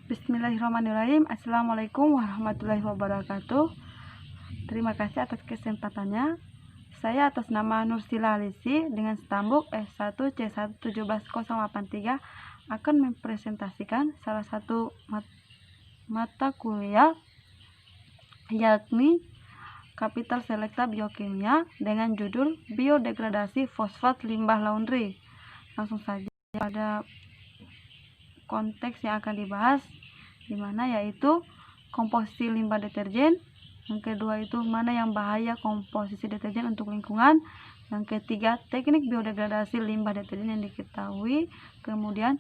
Bismillahirrahmanirrahim. Assalamualaikum warahmatullahi wabarakatuh. Terima kasih atas kesempatannya. Saya atas nama Nursila Alisi dengan stambuk S1C1178083 akan mempresentasikan salah satu mata kuliah, yakni Kapital Selekta Biokimia dengan judul Biodegradasi Fosfat Limbah Laundry. Langsung saja pada konteks yang akan dibahas, dimana yaitu komposisi limbah deterjen. Yang kedua itu mana yang bahaya komposisi deterjen untuk lingkungan. Yang ketiga, teknik biodegradasi limbah deterjen yang diketahui. Kemudian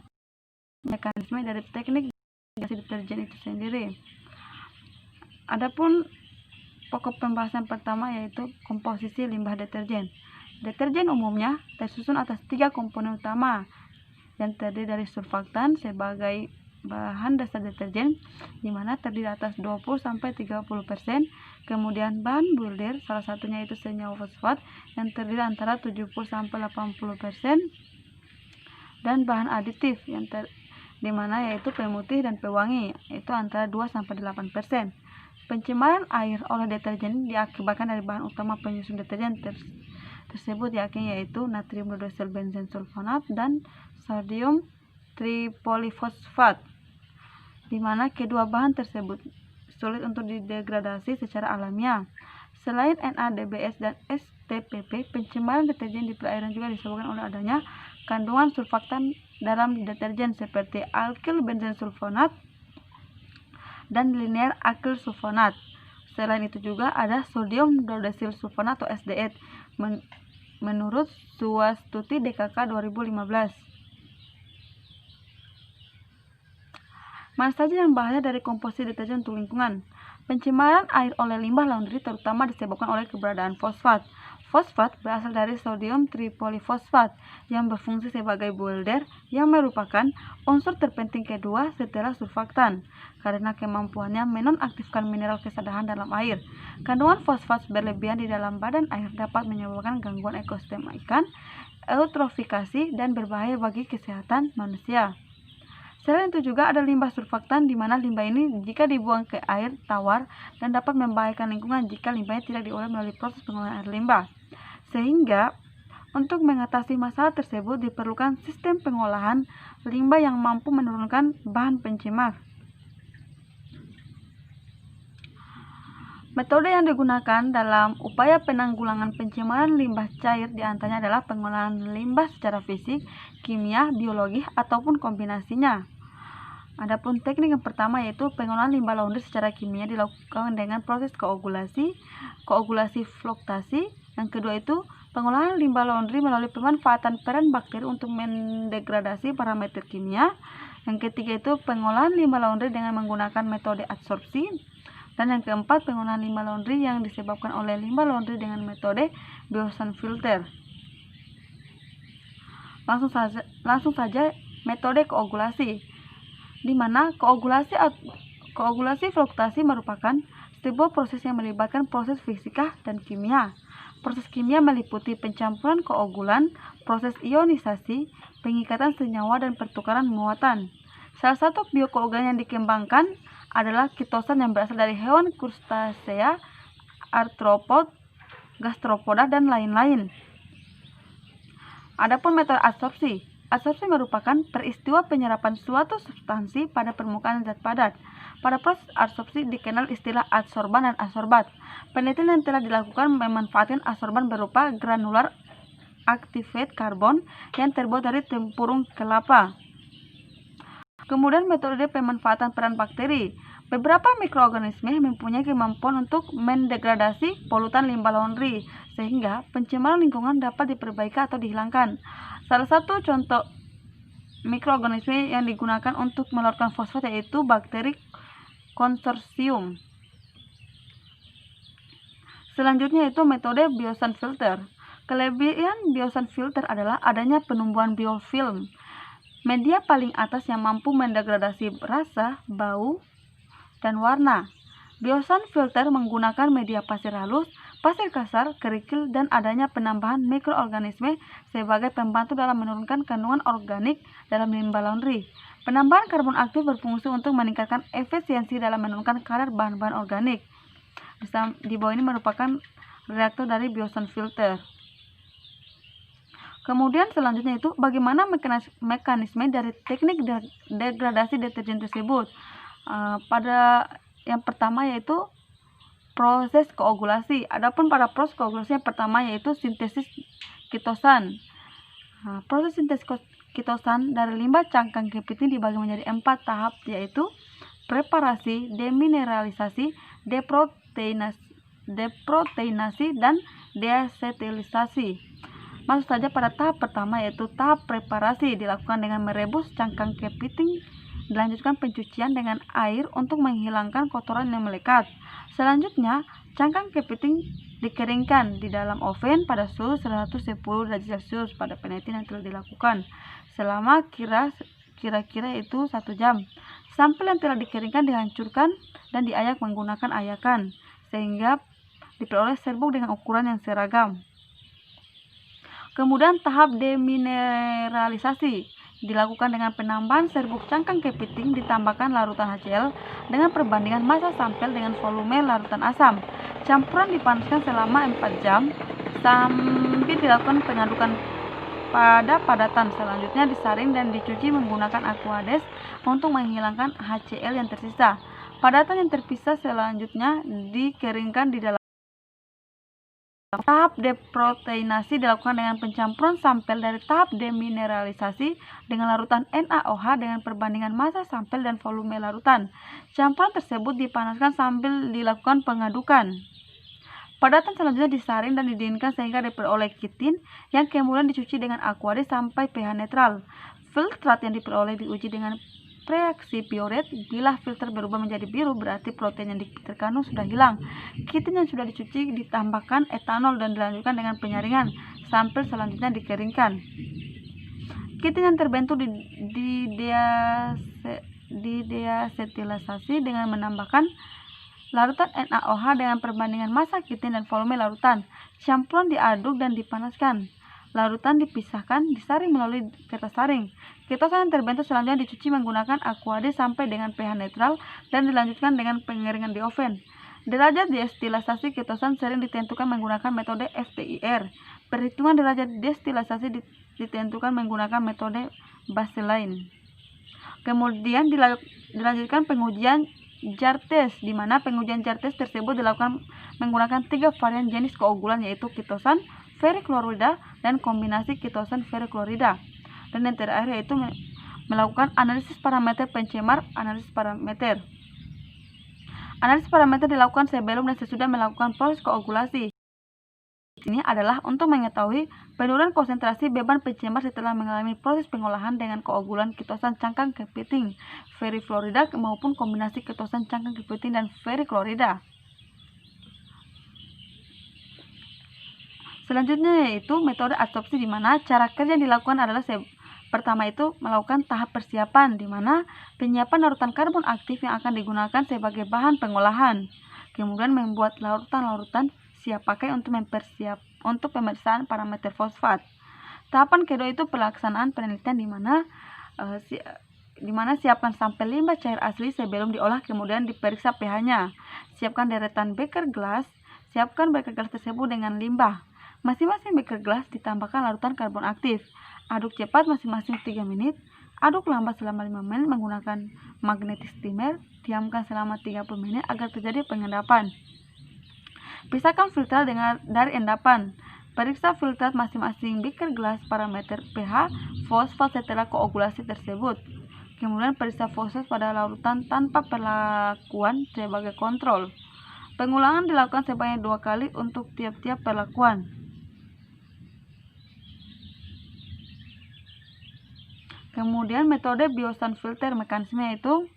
mekanisme dari teknik biodegradasi deterjen itu sendiri. Adapun pokok pembahasan pertama yaitu komposisi limbah deterjen. Deterjen umumnya tersusun atas 3 komponen utama yang terdiri dari surfaktan sebagai bahan dasar deterjen, di mana terdiri atas 20-30%, kemudian bahan builder, salah satunya itu senyawa fosfat yang terdiri antara 70-80%, dan bahan aditif yang di mana yaitu pemutih dan pewangi, itu antara 2-8%. Pencemaran air oleh deterjen diakibatkan dari bahan utama penyusun deterjen tersebut yaitu natrium hidroksil benzen sulfonat dan sodium tripolifosfat, di mana kedua bahan tersebut sulit untuk didegradasi secara alamiah. Selain NADBS dan STPP, pencemaran deterjen di perairan juga disebabkan oleh adanya kandungan surfaktan dalam deterjen seperti alkyl benzen sulfonat dan linear alkyl sulfonat. Selain itu juga ada sodium dodesil sulfonat atau SDS menurut Swastuti DKK 2015. Mana saja yang bahaya dari komposisi deterjen untuk lingkungan? Pencemaran air oleh limbah laundry terutama disebabkan oleh keberadaan fosfat. Fosfat berasal dari sodium tripolifosfat yang berfungsi sebagai builder yang merupakan unsur terpenting kedua setelah surfaktan karena kemampuannya menonaktifkan mineral kesadahan dalam air. Kandungan fosfat berlebihan di dalam badan air dapat menyebabkan gangguan ekosistem ikan, eutrofikasi, dan berbahaya bagi kesehatan manusia. Selain itu juga ada limbah surfaktan, di mana limbah ini jika dibuang ke air tawar dan dapat membahayakan lingkungan jika limbahnya tidak diolah melalui proses pengolahan air limbah. Sehingga untuk mengatasi masalah tersebut diperlukan sistem pengolahan limbah yang mampu menurunkan bahan pencemar. Metode yang digunakan dalam upaya penanggulangan pencemaran limbah cair diantaranya adalah pengolahan limbah secara fisik, kimia, biologi, ataupun kombinasinya. Adapun teknik yang pertama yaitu pengolahan limbah laundry secara kimia dilakukan dengan proses koagulasi floktasi. Yang kedua itu pengolahan limbah laundry melalui pemanfaatan peran bakteri untuk mendegradasi parameter kimia. Yang ketiga itu pengolahan limbah laundry dengan menggunakan metode adsorpsi. Dan yang keempat, pengolahan limbah laundry yang disebabkan oleh limbah laundry dengan metode Biosan filter. Langsung saja metode koagulasi, di mana koagulasi floktasi merupakan sebuah proses yang melibatkan proses fisika dan kimia. Proses kimia meliputi pencampuran koagulan, proses ionisasi, pengikatan senyawa, dan pertukaran muatan. Salah satu biokoagulan yang dikembangkan adalah kitosan yang berasal dari hewan krustasea, artropod, gastropoda, dan lain-lain. Adapun metode adsorpsi. Adsorpsi merupakan peristiwa penyerapan suatu substansi pada permukaan zat padat. Pada proses adsorpsi dikenal istilah adsorban dan adsorbat. Penelitian yang telah dilakukan memanfaatkan adsorban berupa granular activated carbon yang terbuat dari tempurung kelapa. Kemudian metode pemanfaatan peran bakteri. Beberapa mikroorganisme mempunyai kemampuan untuk mendegradasi polutan limbah laundry sehingga pencemaran lingkungan dapat diperbaiki atau dihilangkan. Salah satu contoh mikroorganisme yang digunakan untuk melarutkan fosfat yaitu bakteri konsorsium. Selanjutnya itu metode Biosan filter. Kelebihan Biosan filter adalah adanya penumbuhan biofilm, media paling atas yang mampu mendegradasi rasa, bau, dan warna. Biosan filter menggunakan media pasir halus pasir kasar, kerikil, dan adanya penambahan mikroorganisme sebagai pembantu dalam menurunkan kandungan organik dalam limbah laundry. Penambahan karbon aktif berfungsi untuk meningkatkan efisiensi dalam menurunkan kadar bahan-bahan organik. Di bawah ini merupakan reaktor dari Biosand filter. Kemudian selanjutnya itu bagaimana mekanisme dari teknik degradasi deterjen tersebut. Pada yang pertama yaitu proses koagulasi. Adapun pada proses koagulasi yang pertama yaitu sintesis kitosan. Proses sintesis kitosan dari limbah cangkang kepiting dibagi menjadi 4 tahap, yaitu preparasi, demineralisasi, deproteinasi, dan deasetylisasi. Masuk saja pada tahap pertama yaitu tahap preparasi, dilakukan dengan merebus cangkang kepiting, dilanjutkan pencucian dengan air untuk menghilangkan kotoran yang melekat. Selanjutnya, cangkang kepiting dikeringkan di dalam oven pada suhu 110 derajat Celcius pada penelitian yang telah dilakukan selama kira-kira itu 1 jam. Sampel yang telah dikeringkan dihancurkan dan diayak menggunakan ayakan sehingga diperoleh serbuk dengan ukuran yang seragam. Kemudian tahap demineralisasi dilakukan dengan penambahan serbuk cangkang kepiting, ditambahkan larutan HCl dengan perbandingan massa sampel dengan volume larutan asam. Campuran dipanaskan selama 4 jam sambil dilakukan pengadukan pada padatan. Selanjutnya disaring dan dicuci menggunakan aquades untuk menghilangkan HCl yang tersisa. Padatan yang terpisah selanjutnya dikeringkan di dalam. Tahap deproteinasi dilakukan dengan pencampuran sampel dari tahap demineralisasi dengan larutan NaOH dengan perbandingan massa sampel dan volume larutan. Campuran tersebut dipanaskan sambil dilakukan pengadukan. Padatan selanjutnya disaring dan didinginkan sehingga diperoleh kitin yang kemudian dicuci dengan aquades sampai pH netral. Filtrat yang diperoleh diuji dengan reaksi Biuret. Bila filter berubah menjadi biru, berarti protein yang terkandung sudah hilang. Kitin yang sudah dicuci ditambahkan etanol dan dilanjutkan dengan penyaringan. Sampel selanjutnya dikeringkan. Kitin yang terbentuk deasetylisasi dengan menambahkan larutan NaOH dengan perbandingan massa kitin dan volume larutan. Campuran diaduk dan dipanaskan. Larutan dipisahkan, disaring melalui kertas saring. Kitosan yang terbentuk selanjutnya dicuci menggunakan aquades sampai dengan pH netral dan dilanjutkan dengan pengeringan di oven. Derajat destilasasi kitosan sering ditentukan menggunakan metode FTIR. Perhitungan derajat destilasasi ditentukan menggunakan metode Baseline. Kemudian dilanjutkan pengujian jar test, di mana pengujian jar test tersebut dilakukan menggunakan 3 varian jenis koagulan, yaitu kitosan, feriklorida, dan kombinasi kitosan feriklorida. Dan yang terakhir yaitu melakukan analisis parameter pencemar. Analisis parameter dilakukan sebelum dan sesudah melakukan proses koagulasi. Ini adalah untuk mengetahui penurunan konsentrasi beban pencemar setelah mengalami proses pengolahan dengan koagulan kitosan cangkang kepiting, feriklorida maupun kombinasi kitosan cangkang kepiting dan feriklorida. Selanjutnya yaitu metode adsorpsi, di mana cara kerja yang dilakukan adalah pertama itu melakukan tahap persiapan, di mana penyiapan larutan karbon aktif yang akan digunakan sebagai bahan pengolahan. Kemudian membuat larutan-larutan siap pakai untuk pemeriksaan parameter fosfat. Tahapan kedua itu pelaksanaan penelitian, di mana siapkan sampel limbah cair asli sebelum diolah, kemudian diperiksa pH-nya. Siapkan deretan beker gelas. Siapkan beker gelas tersebut dengan limbah. Masing-masing beker gelas ditambahkan larutan karbon aktif. Aduk cepat masing-masing 3 menit. Aduk lambat selama 5 menit menggunakan magnetic steamer. Diamkan selama 30 menit agar terjadi pengendapan. Pisahkan filtrat dari endapan. Periksa filtrat masing-masing beker gelas parameter pH fosfat setelah koagulasi tersebut. Kemudian periksa fosfat pada larutan tanpa perlakuan sebagai kontrol. Pengulangan dilakukan sebanyak 2 kali untuk tiap-tiap perlakuan. Kemudian metode Biosand filter, mekanisme itu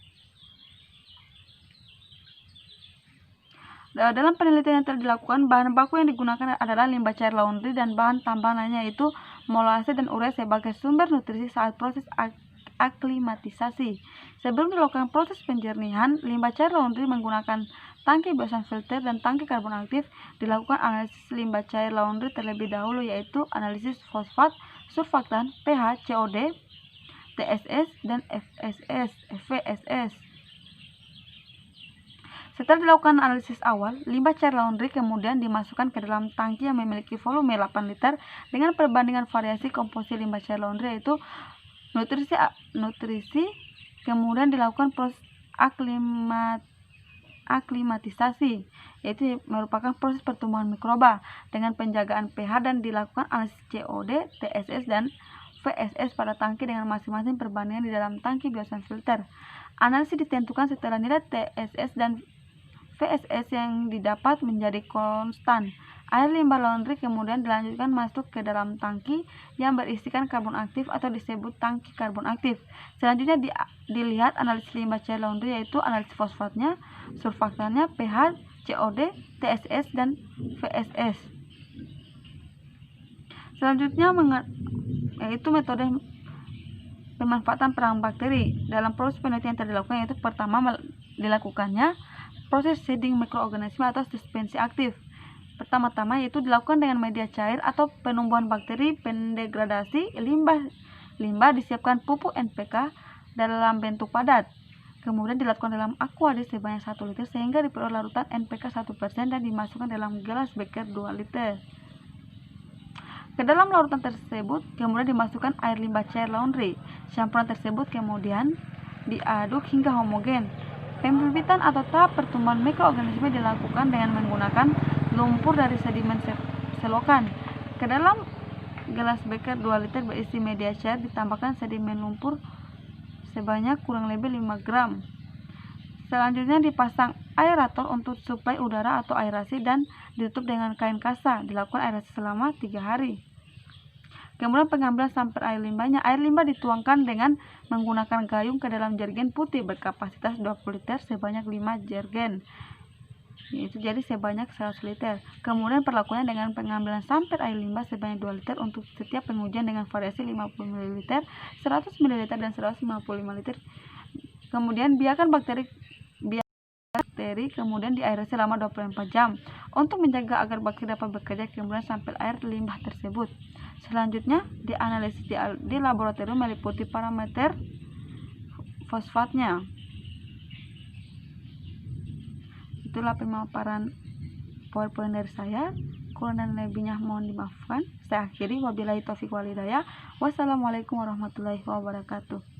dalam penelitian yang telah dilakukan, bahan baku yang digunakan adalah limbah cair laundry dan bahan tambahan lainnya yaitu molase dan urea sebagai sumber nutrisi saat proses aklimatisasi. Sebelum dilakukan proses penjernihan, limbah cair laundry menggunakan tangki biasa filter dan tangki karbon aktif. Dilakukan analisis limbah cair laundry terlebih dahulu, yaitu analisis fosfat, surfaktan, pH, COD, TSS, dan VSS. Setelah dilakukan analisis awal, limbah cair laundry kemudian dimasukkan ke dalam tangki yang memiliki volume 8 liter dengan perbandingan variasi komposisi limbah cair laundry, yaitu nutrisi. Kemudian dilakukan proses aklimatisasi, yaitu merupakan proses pertumbuhan mikroba dengan penjagaan pH, dan dilakukan analisis COD, TSS, dan VSS pada tangki dengan masing-masing perbandingan di dalam tangki biasa filter. Analisis ditentukan setelah nilai TSS dan VSS yang didapat menjadi konstan. Air limbah laundry kemudian dilanjutkan masuk ke dalam tangki yang berisikan karbon aktif atau disebut tangki karbon aktif. Selanjutnya dilihat analisis limbah cair laundry, yaitu analisis fosfatnya, surfaktannya, pH, COD, TSS, dan VSS. Selanjutnya yaitu metode pemanfaatan perang bakteri. Dalam proses penelitian yang dilakukan, yaitu pertama dilakukannya proses shedding mikroorganisme atau suspensi aktif. Pertama-tama yaitu dilakukan dengan media cair atau penumbuhan bakteri pendegradasi. Limbah disiapkan pupuk NPK dalam bentuk padat. Kemudian dilakukan dalam aqua sebanyak 1 liter sehingga diperoleh larutan NPK 1% dan dimasukkan dalam gelas beker 2 liter. Ke dalam larutan tersebut kemudian dimasukkan air limbah cair laundry. Campuran tersebut kemudian diaduk hingga homogen. Pembibitan atau tahap pertumbuhan mikroorganisme dilakukan dengan menggunakan lumpur dari sedimen selokan. Ke dalam gelas beker 2 liter berisi media cair ditambahkan sedimen lumpur sebanyak kurang lebih 5 gram. Selanjutnya dipasang aerator untuk suplai udara atau aerasi dan ditutup dengan kain kasa. Dilakukan aerasi selama 3 hari. Kemudian pengambilan sampel air limbahnya. Air limbah dituangkan dengan menggunakan gayung ke dalam jergen putih berkapasitas 20 liter sebanyak 5 jergen. Itu jadi sebanyak 100 liter. Kemudian perlakuannya dengan pengambilan sampel air limbah sebanyak 2 liter untuk setiap pengujian dengan variasi 50 ml, 100 ml, dan 155 liter. Kemudian biarkan bakteri kemudian diaerasi selama 24 jam untuk menjaga agar bakteri dapat bekerja. Kemudian sampel air limbah tersebut selanjutnya dianalisis di laboratorium meliputi parameter fosfatnya. Itulah pemaparan PowerPoint dari saya. Kurang dan lebihnya mohon dimaafkan. Saya akhiri, wabillahi taufiq wal hidayah. Wassalamualaikum warahmatullahi wabarakatuh.